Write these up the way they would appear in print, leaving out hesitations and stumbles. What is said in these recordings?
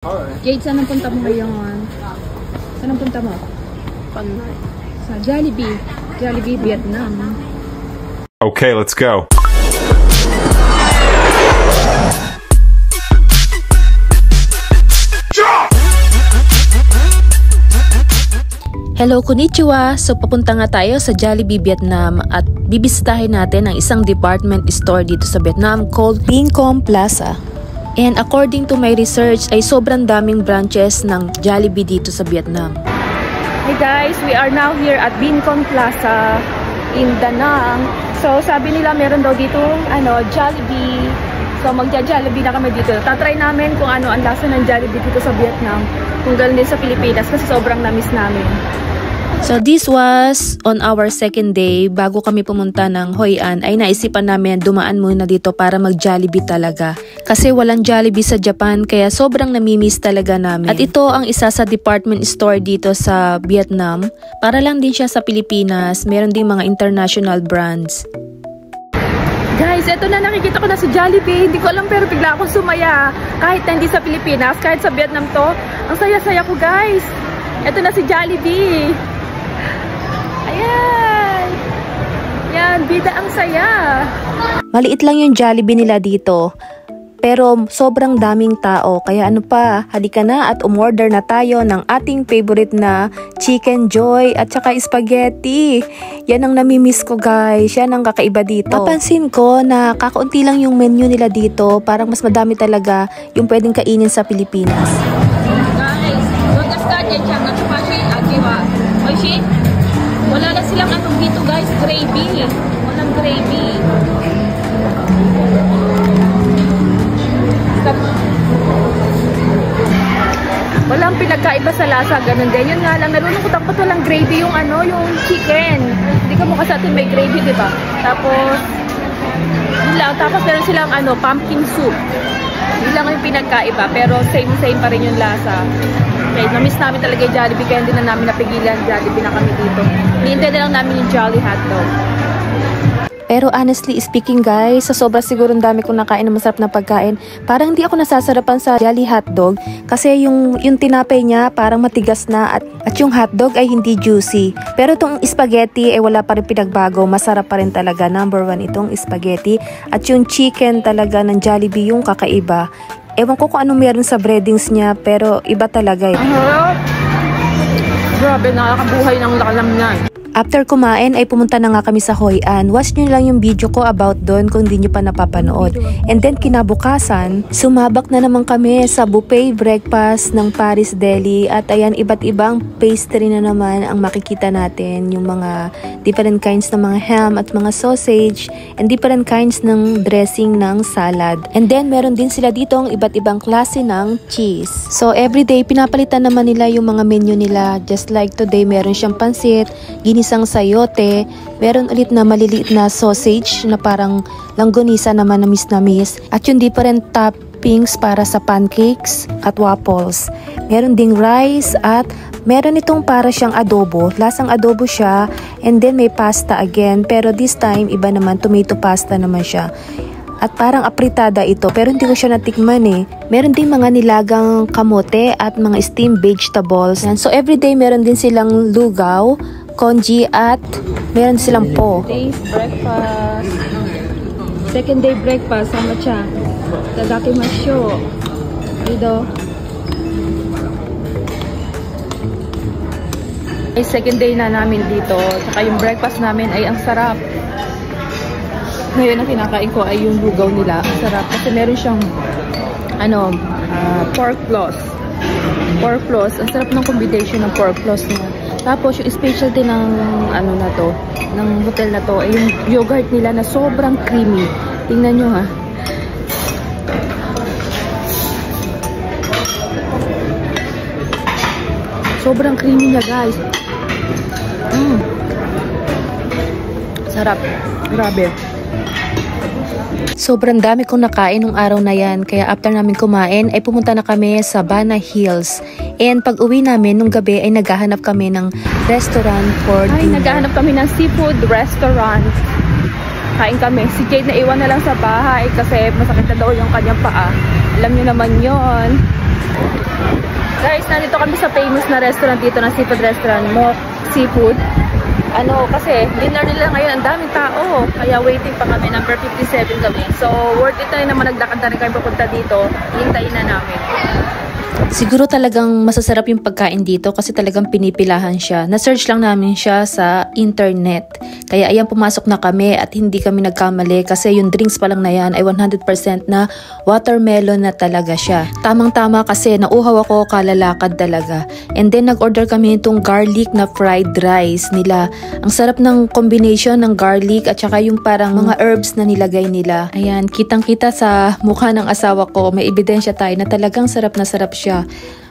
Jade, saan ang punta mo ngayon? Saan ang punta mo? Panay. Sa Jollibee. Jollibee, Vietnam. Okay, let's go. Hello, konnichiwa! So papunta nga tayo sa Jollibee, Vietnam at bibisitahin natin ang isang department store dito sa Vietnam called Vincom Plaza. And according to my research ay sobrang daming branches ng Jollibee dito sa Vietnam. Hey guys, we are now here at Vincom Plaza in Da Nang. So sabi nila meron daw dito Jollibee. So magja-Jollibee na kami dito. Tatry namin kung ano ang lasa ng Jollibee dito sa Vietnam. Kung ganoon din sa Pilipinas kasi sobrang na-miss namin. So this was on our second day. Bago kami pumunta ng Hoi An ay naisipan namin dumaan muna dito para mag-Jollibee talaga. Kasi walang Jollibee sa Japan kaya sobrang namimiss talaga namin. At ito ang isa sa department store dito sa Vietnam. Para lang din siya sa Pilipinas. Meron din mga international brands. Guys, eto na, nakikita ko na sa Jollibee. Hindi ko alam pero bigla akong sumaya. Kahit na hindi sa Pilipinas, kahit sa Vietnam to. Ang saya-saya ko guys. Eto na si Jollibee. Ayan. Yan, bida ang saya. Maliit lang yung Jollibee nila dito. Pero sobrang daming tao. Kaya ano pa, halika na at umorder na tayo ng ating favorite na Chicken Joy at saka spaghetti. Yan ang namimiss ko guys. Yan ang kakaiba dito. Napansin ko na kakaunti lang yung menu nila dito. Parang mas madami talaga yung pwedeng kainin sa Pilipinas. Guys, wala na silang atong dito guys, gravy. Walang gravy. Walang pinagkaiba sa lasa, ganun din. Yun nga lang, nalulungkot ako walang gravy yung yung chicken. Hindi ka mukha sa atin may gravy, di ba? Tapos, yun lang. Tapos meron silang pumpkin soup. Yun lang yung pinagkaiba, pero same pa rin yung lasa. Okay, na-miss namin talaga yung Jollibee, kaya hindi na namin napigilan. Jollibee na kami dito. Hinihintay na lang namin yung Jolly Hotdog. Pero honestly speaking guys, sa sobra siguro dami kong nakain na masarap na pagkain, parang hindi ako nasasarapan sa Jolly Hotdog kasi yung tinapay niya parang matigas na at yung hotdog ay hindi juicy. Pero itong spaghetti ay wala pa rin pinagbago, masarap pa rin talaga. Number 1 itong spaghetti at yung chicken talaga ng Jollibee yung kakaiba. Ewan ko kung anong meron sa breadings niya pero iba talaga. Grabe, nakakabuhay ng lakalamnan. After kumain ay pumunta na nga kami sa Hoi An. Watch nyo lang yung video ko about doon kung hindi nyo pa napapanood. And then kinabukasan, sumabak na naman kami sa buffet breakfast ng Paris Deli. At ayan, iba't ibang pastry na naman ang makikita natin. Yung mga different kinds ng mga ham at mga sausage. And different kinds ng dressing ng salad. And then meron din sila dito ang iba't ibang klase ng cheese. So everyday pinapalitan naman nila yung mga menu nila. Just like today meron siyang pansit, ginisang sayote, meron ulit na maliliit na sausage na parang langgonisa naman na namis. At yung different toppings para sa pancakes at waffles. Meron ding rice at meron itong para siyang adobo. Lasang adobo siya and then may pasta again. Pero this time iba naman, tomato pasta naman siya. At parang apritada ito pero hindi ko siya natikman eh. Meron din mga nilagang kamote at mga steamed vegetables. So everyday meron din silang lugaw, congee at meron silang po. Today's breakfast. Second day breakfast. Sama siya. Tadakimasyo. Dito. Ay, second day na namin dito. Saka yung breakfast namin ay ang sarap. Ngayon ang kinakain ko ay yung lugaw nila. Ang sarap. Kasi meron siyang pork floss. Pork floss. Ang sarap ng combination ng pork floss niya. Tapos yung specialty ng ng hotel na to ay yung yogurt nila na sobrang creamy. Tingnan nyo ha. Sobrang creamy niya guys. Sarap. Grabe. Sobrang dami kong nakain nung araw na yan. Kaya after namin kumain ay pumunta na kami sa Bana Hills. And pag uwi namin nung gabi ay naghahanap kami ng restaurant for dinner. Naghahanap kami ng seafood restaurant. Kain kami. Si Jade na iwan na lang sa bahay kasi masakit na daw yung kanyang paa. Alam nyo naman yon. Guys, nandito kami sa famous na restaurant dito na seafood restaurant, Mok Seafood. Kasi dinner nila ngayon, ang daming tao. Kaya waiting pa kami, number 57 kami. So, worth it na naman naglakad na rin kami papunta dito. Hintayin na namin. Siguro talagang masasarap yung pagkain dito kasi talagang pinipilahan siya. Na-search lang namin siya sa internet. Kaya ayan, pumasok na kami at hindi kami nagkamali kasi yung drinks pa lang na yan ay 100% na watermelon na talaga siya. Tamang-tama kasi nauhaw ako, kalalakad talaga. And then nag-order kami itong garlic na fried rice nila. Ang sarap ng combination ng garlic at saka yung parang mga herbs na nilagay nila. Ayan, kitang-kita sa mukha ng asawa ko, may ebidensya tayo na talagang sarap na sarap siya.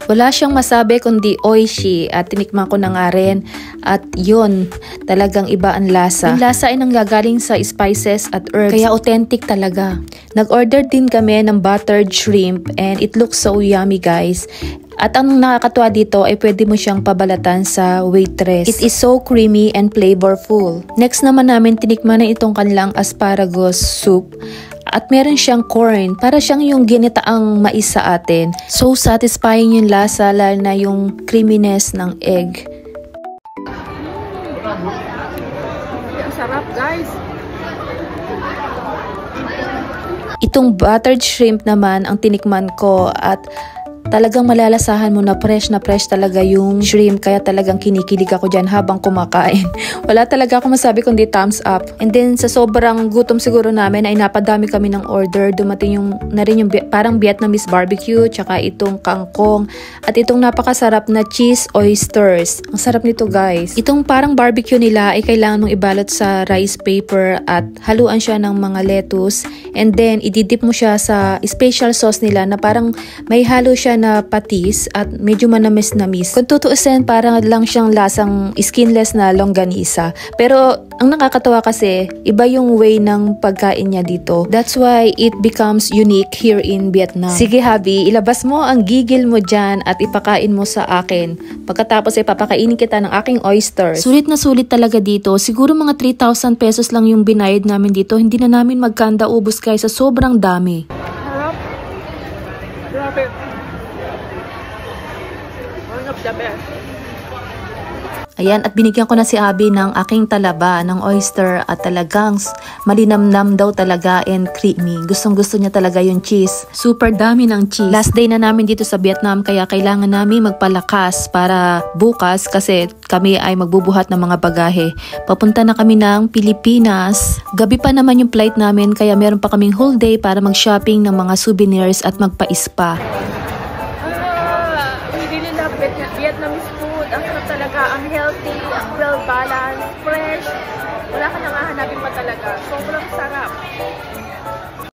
Wala siyang masabi kundi oishi at tinikman ko na nga rin at yun, talagang iba ang lasa. Yung lasa ay nanggagaling sa spices at herbs, kaya authentic talaga. Nag-order din kami ng buttered shrimp and it looks so yummy, guys. At ang nakakatuwa dito ay pwede mo siyang pabalatan sa waitress. It is so creamy and flavorful. Next naman namin tinikman na itong kanilang asparagus soup. At meron siyang corn, para siyang yung ginitaang mais sa atin. So satisfying yung lasa, lalo na yung creaminess ng egg. Ang sarap, guys. Itong buttered shrimp naman ang tinikman ko at talagang malalasahan mo na fresh talaga yung shrimp, kaya talagang kinikilig ako dyan habang kumakain. Wala talaga ako masabi kundi thumbs up. And then sa sobrang gutom siguro namin ay napadami kami ng order. Dumating na rin yung parang Vietnamese barbecue, tsaka itong kangkong at itong napakasarap na cheese oysters. Ang sarap nito, guys. Itong parang barbecue nila ay kailangan mong ibalot sa rice paper at haluan siya ng mga lettuce, and then ididip mo siya sa special sauce nila na parang may halo siya na patis at medyo manamis-namis. Kung tutuusin, parang lang siyang lasang skinless na longganisa. Pero ang nakakatawa kasi, iba yung way ng pagkain niya dito. That's why it becomes unique here in Vietnam. Sige, Habi, ilabas mo ang gigil mo dyan at ipakain mo sa akin. Pagkatapos ay papakainin kita ng aking oysters. Sulit na sulit talaga dito. Siguro mga 3,000 pesos lang yung binayad namin dito. Hindi na namin magkanda ubos guys sa sobrang dami. Sarap. Grabe. One of the best. Ayan, at binigyan ko na si Abby ng aking talaba ng oyster at talagang malinamnam daw talaga and creamy. Gustong-gusto niya talaga yung cheese. Super dami ng cheese. Last day na namin dito sa Vietnam kaya kailangan namin magpalakas para bukas kasi kami ay magbubuhat ng mga bagahe. Papunta na kami ng Pilipinas. Gabi pa naman yung flight namin kaya meron pa kaming whole day para mag-shopping ng mga souvenirs at magpa-spa. We really love Vietnamese food. Ang sarap talaga, ang healthy, ang well-balanced, fresh. Wala ka nang hahanapin pa talaga. Sobrang sarap.